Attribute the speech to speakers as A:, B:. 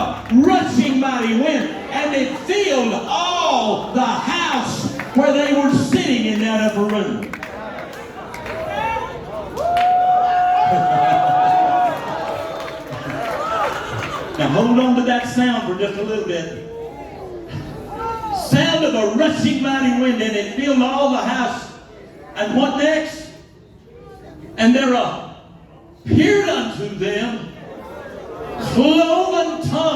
A: a rushing mighty wind, and it filled all the house where they were sitting in that upper room. Now hold on to that sound for just a little bit. Sound of a rushing mighty wind, and it filled all the house. And what next? And there appeared unto them cloven tongues